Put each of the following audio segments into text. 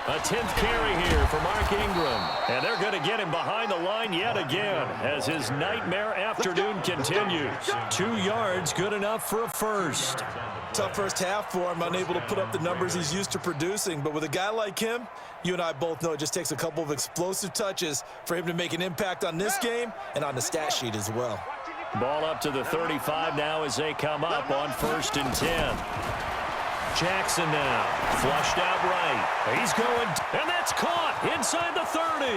A 10th carry here for Mark Ingram. And they're going to get him behind the line yet again as his nightmare afternoon continues. 2 yards, good enough for a first. Tough first half for him, unable to put up the numbers he's used to producing. But with a guy like him, you and I both know it just takes a couple of explosive touches for him to make an impact on this game and on the stat sheet as well. Ball up to the 35 now as they come up on 1st and 10. Jackson now, flushed out right. He's going, and that's caught inside the 30.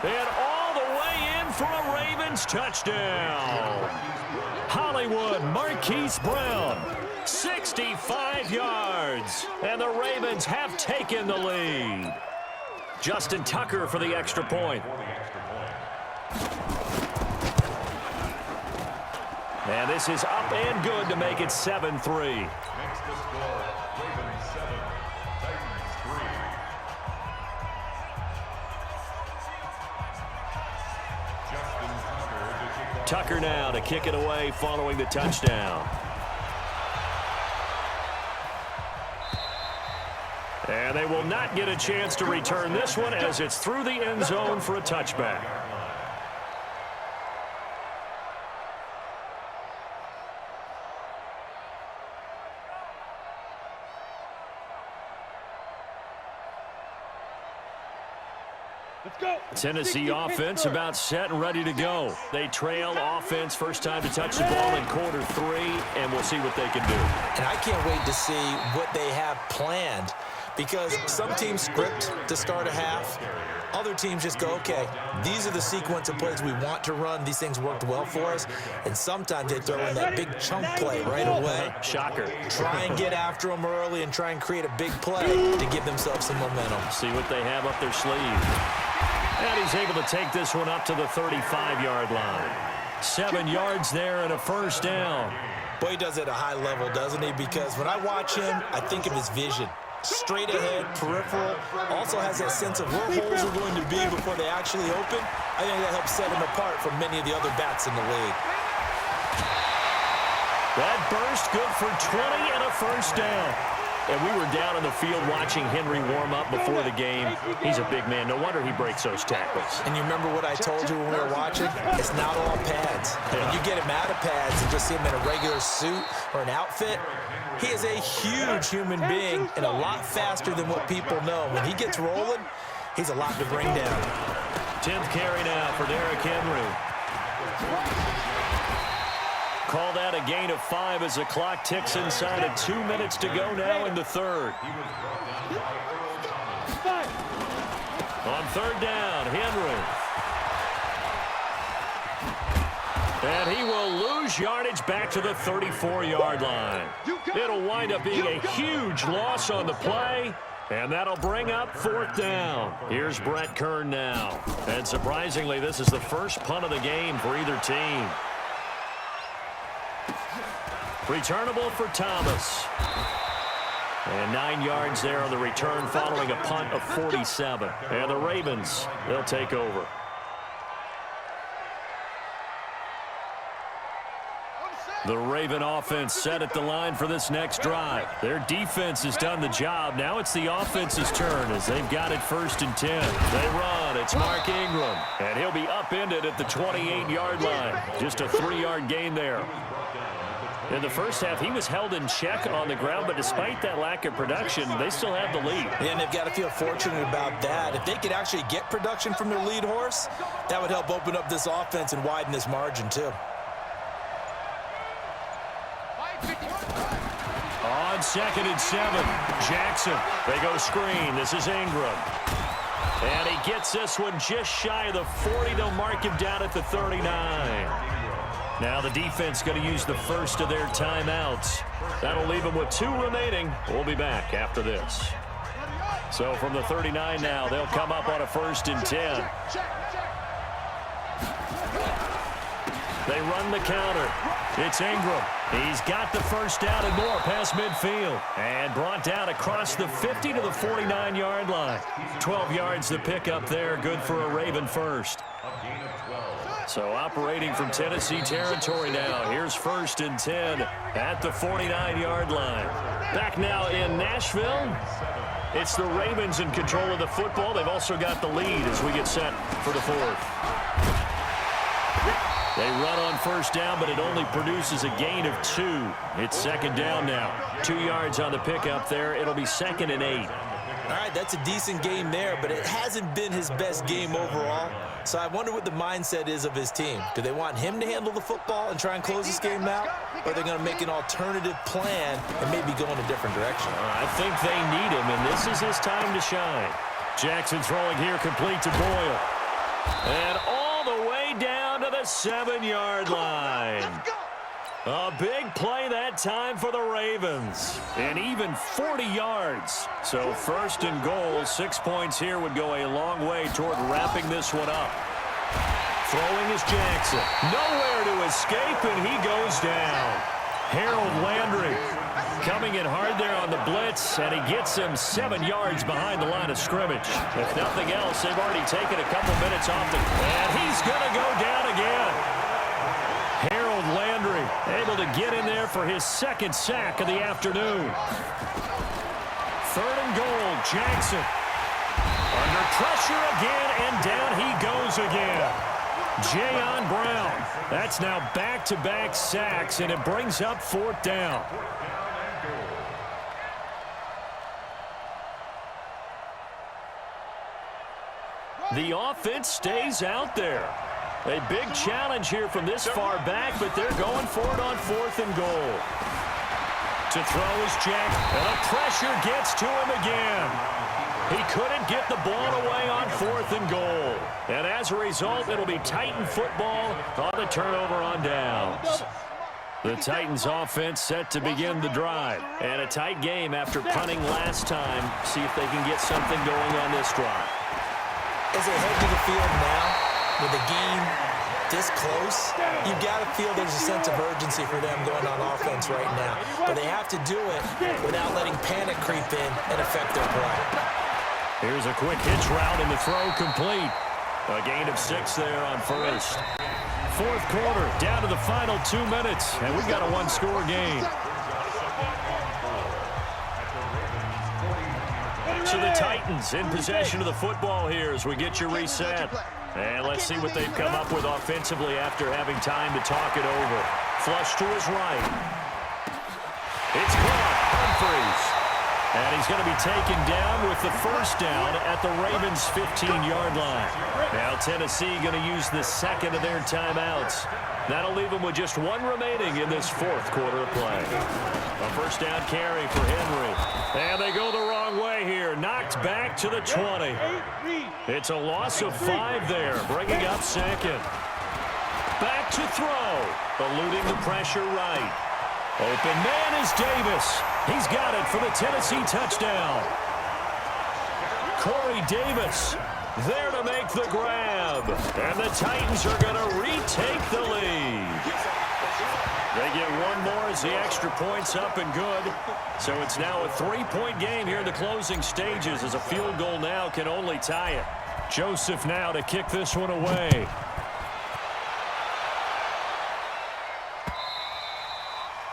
And all the way in for a Ravens touchdown. Hollywood Marquise Brown, 65 yards. And the Ravens have taken the lead. Justin Tucker for the extra point. And this is up and good to make it 7-3. Tucker now to kick it away following the touchdown. And they will not get a chance to return this one as it's through the end zone for a touchback. Tennessee offense about set and ready to go. They trail offense first time to touch the ball in quarter 3, and we'll see what they can do. And I can't wait to see what they have planned, because some teams script to start a half. Other teams just go, okay, these are the sequence of plays we want to run. These things worked well for us. And sometimes they throw in that big chunk play right away. Shocker. Try and get after them early and try and create a big play to give themselves some momentum. See what they have up their sleeve. And he's able to take this one up to the 35-yard line. 7 yards there and a first down. Boy, he does it at a high level, doesn't he? Because when I watch him, I think of his vision. Straight ahead, peripheral, also has that sense of where holes are going to be before they actually open. I think that helps set him apart from many of the other backs in the league. That burst good for 20 and a first down. And we were down in the field watching Henry warm up before the game. He's a big man. No wonder he breaks those tackles. And you remember what I told you when we were watching? It's not all pads. When you get him out of pads and just see him in a regular suit or an outfit, he is a huge human being and a lot faster than what people know. When he gets rolling, he's a lot to bring down. 10th carry now for Derrick Henry. Call that a gain of 5 as the clock ticks inside of 2 minutes to go now in the third. On 3rd down, Henry. And he will lose yardage back to the 34-yard line. It'll wind up being a huge loss on the play. And that'll bring up 4th down. Here's Brett Kern now. And surprisingly, this is the first punt of the game for either team. Returnable for Thomas. And 9 yards there on the return following a punt of 47. And the Ravens, they'll take over. The Raven offense set at the line for this next drive. Their defense has done the job. Now it's the offense's turn as they've got it 1st and 10. They run. It's Mark Ingram. And he'll be upended at the 28-yard line. Just a 3-yard gain there. In the first half, he was held in check on the ground, but despite that lack of production, they still have the lead. And they've got to feel fortunate about that. If they could actually get production from their lead horse, that would help open up this offense and widen this margin, too. On 2nd and 7, Jackson. They go screen. This is Ingram. And he gets this one just shy of the 40. They'll mark him down at the 39. Now the defense going to use the first of their timeouts. That'll leave them with 2 remaining. We'll be back after this. So from the 39 now, they'll come up on a 1st and 10. They run the counter. It's Ingram. He's got the first down and more past midfield. And brought down across the 50 to the 49-yard line. 12 yards to pick up there. Good for a Raven first. So operating from Tennessee territory now. Here's 1st and 10 at the 49-yard line. Back now in Nashville. It's the Ravens in control of the football. They've also got the lead as we get set for the fourth. They run on first down, but it only produces a gain of 2. It's second down now. 2 yards on the pickup there. It'll be 2nd and 8. All right, that's a decent game there, but it hasn't been his best game overall. So I wonder what the mindset is of his team. Do they want him to handle the football and try and close this game out? Or are they going to make an alternative plan and maybe go in a different direction? I think they need him, and this is his time to shine. Jackson throwing here, complete to Boyle. And all the way down to the 7-yard line. A big play that time for the Ravens. And even 40 yards. So 1st and goal, 6 points here would go a long way toward wrapping this one up. Throwing is Jackson. Nowhere to escape, and he goes down. Harold Landry coming in hard there on the blitz, and he gets him 7 yards behind the line of scrimmage. If nothing else, they've already taken a couple minutes off the... And he's going to go down again. Harold Landry able to get in there for his 2nd sack of the afternoon. 3rd and goal, Jackson. Under pressure again, and down he goes again. Jayon Brown. That's now back-to-back sacks, and it brings up 4th down. The offense stays out there. A big challenge here from this far back, but they're going for it on 4th and goal. To throw is Jack, and the pressure gets to him again. He couldn't get the ball away on 4th and goal. And as a result, it'll be Titan football on the turnover on downs. The Titans offense set to begin the drive. And a tight game after punting last time. See if they can get something going on this drive. As they head to the field now, with the game this close, you've got to feel there's a sense of urgency for them going on offense right now. But they have to do it without letting panic creep in and affect their play. Here's a quick hitch route, and the throw complete. A gain of 6 there on first. 4th quarter, down to the final 2 minutes, and we've got a 1-score game. So the Titans in possession of the football here as we get you reset. And let's see what they've come up with offensively after having time to talk it over. Flush to his right. It's caught. Humphries. And he's going to be taken down with the 1st down at the Ravens' 15-yard line. Now Tennessee going to use the 2nd of their timeouts. That'll leave them with just 1 remaining in this 4th quarter of play. A 1st down carry for Henry. And they go the wrong way here. Knocked back to the 20. It's a loss of 5 there, bringing up 2nd. Back to throw. Eluding the pressure right. Open man is Davis. He's got it for the Tennessee touchdown. Corey Davis there to make the grab. And the Titans are going to retake the lead. They get 1 more as the extra point's up and good. So it's now a 3-point game here in the closing stages as a field goal now can only tie it. Joseph now to kick this one away.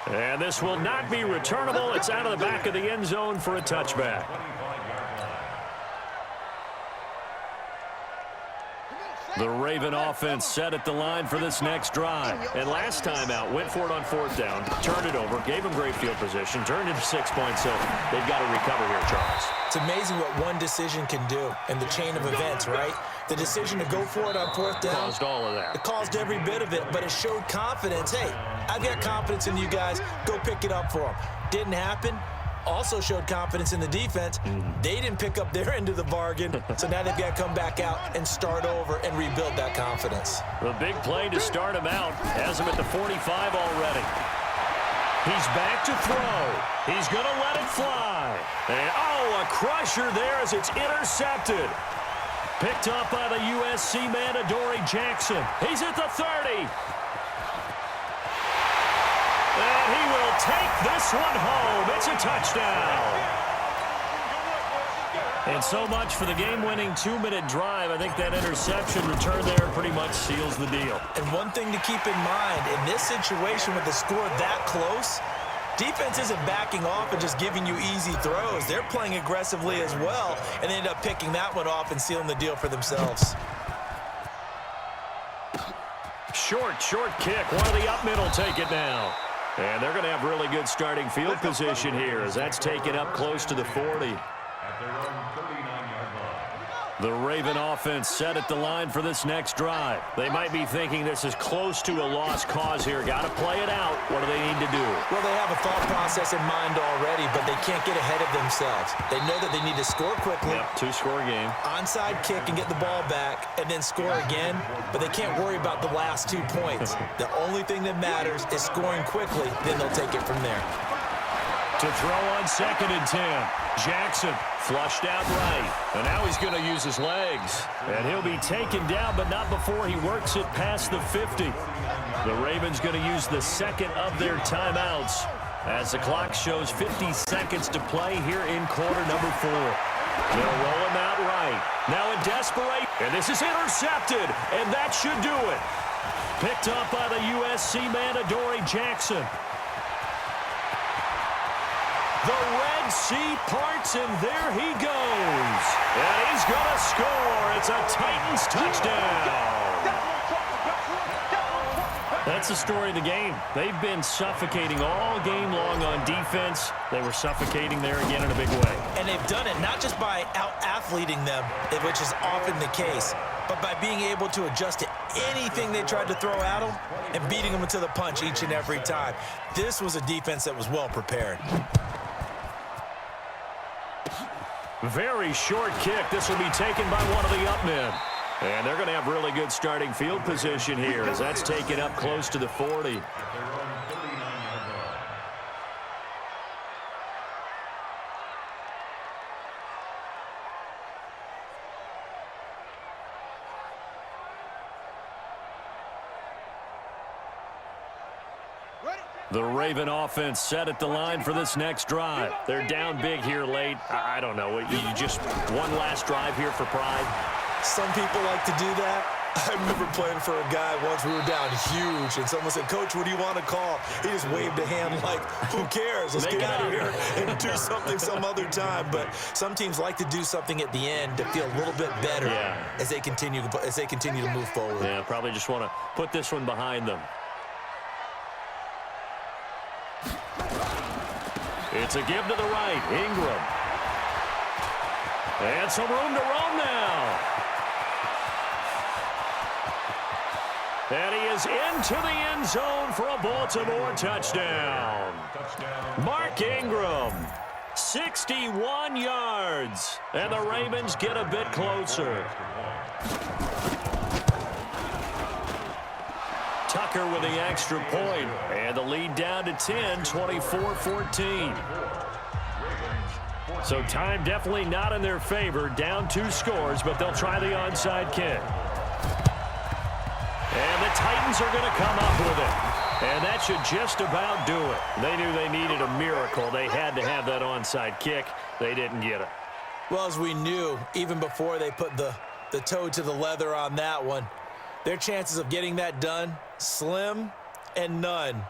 And this will not be returnable. It's out of the back of the end zone for a touchback. The Raven offense set at the line for this next drive. And last time out, went for it on 4th down, turned it over, gave them great field position, turned into 6 points, so they've got to recover here, Charles. It's amazing what one decision can do in the chain of events, right? The decision to go for it on 4th down. Caused all of that. It caused every bit of it, but it showed confidence. Hey, I've got confidence in you guys. Go pick it up for them. Didn't happen. Also showed confidence in the defense. They didn't pick up their end of the bargain, so now they've got to come back out and start over and rebuild that confidence. The big play to start him out has him at the 45 already. He's back to throw. He's going to let it fly. And, a crusher there as it's intercepted. Picked up by the USC man, Adoree Jackson. He's at the 30. And he will take this one home. It's a touchdown. And so much for the game-winning 2-minute drive. I think that interception return there pretty much seals the deal. And one thing to keep in mind, in this situation with the score that close, Defense isn't backing off and just giving you easy throws. They're playing aggressively as well, and they end up picking that one off and sealing the deal for themselves. Short kick. One of the up middle take it now. And they're going to have really good starting field position here as that's taken up close to the 40. The Raven offense set at the line for this next drive. They might be thinking this is close to a lost cause here. Got to play it out. What do they need to do? Well, they have a thought process in mind already, but they can't get ahead of themselves. They know that they need to score quickly. Yep, two-score game. Onside kick and get the ball back and then score again, but they can't worry about the last 2 points. The only thing that matters is scoring quickly, then they'll take it from there. To throw on 2nd and 10. Jackson flushed out right. And now he's going to use his legs. And he'll be taken down, but not before he works it past the 50. The Ravens going to use the second of their timeouts as the clock shows 50 seconds to play here in quarter number 4. They'll roll him out right. Now in desperation. And this is intercepted. And that should do it. Picked up by the USC man, Adoree Jackson. The Red Sea parts, and there he goes. And he's going to score. It's a Titans touchdown. That's the story of the game. They've been suffocating all game long on defense. They were suffocating there again in a big way. And they've done it not just by out-athleting them, which is often the case, but by being able to adjust to anything they tried to throw at them and beating them to the punch each and every time. This was a defense that was well prepared. Very short kick. This will be taken by one of the up men. And they're going to have really good starting field position here as that's taken up close to the 40. The Raven offense set at the line for this next drive. They're down big here late. I don't know. You just one last drive here for pride? Some people like to do that. I remember playing for a guy once. We were down huge, and someone said, "Coach, what do you want to call?" He just waved a hand like, who cares? Let's get out of here and do something some other time. But some teams like to do something at the end to feel a little bit better as they continue to move forward. Yeah, probably just want to put this one behind them. It's a give to the right. Ingram. And some room to roam now. And he is into the end zone for a Baltimore touchdown. Mark Ingram, 61 yards. And the Ravens get a bit closer. Tucker with the extra point. And the lead down to 10, 24-14. So time definitely not in their favor. Down 2 scores, but they'll try the onside kick. And the Titans are going to come up with it. And that should just about do it. They knew they needed a miracle. They had to have that onside kick. They didn't get it. Well, as we knew, even before they put the toe to the leather on that one, their chances of getting that done, slim and none.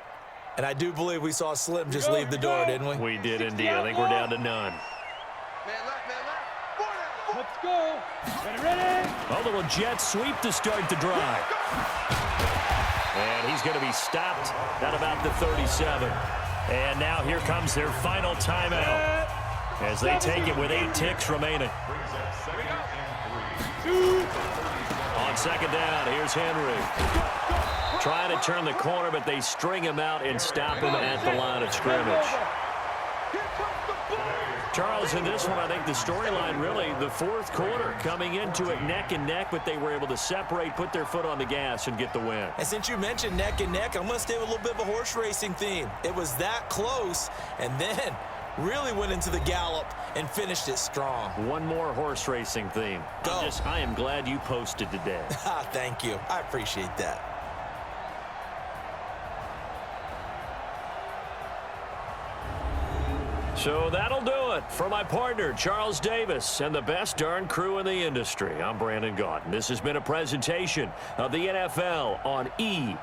And I do believe we saw Slim just leave the door, didn't we? We did indeed. I think we're down to none. Let's go. Ready? A little jet sweep to start the drive. And he's going to be stopped at about the 37. And now here comes their final timeout as they take it with 8 ticks remaining. On second down, here's Henry. Trying to turn the corner, but they string him out and stop him at the line of scrimmage. Charles, in this one, I think the storyline really, the fourth quarter, coming into it neck and neck, but they were able to separate, put their foot on the gas, and get the win. And since you mentioned neck and neck, I'm going to stay with a little bit of a horse racing theme. It was that close, and then really went into the gallop and finished it strong. One more horse racing theme. I am glad you posted today. Thank you. I appreciate that. So that'll do it for my partner, Charles Davis, and the best darn crew in the industry. I'm Brandon Gaudin. This has been a presentation of the NFL on EA.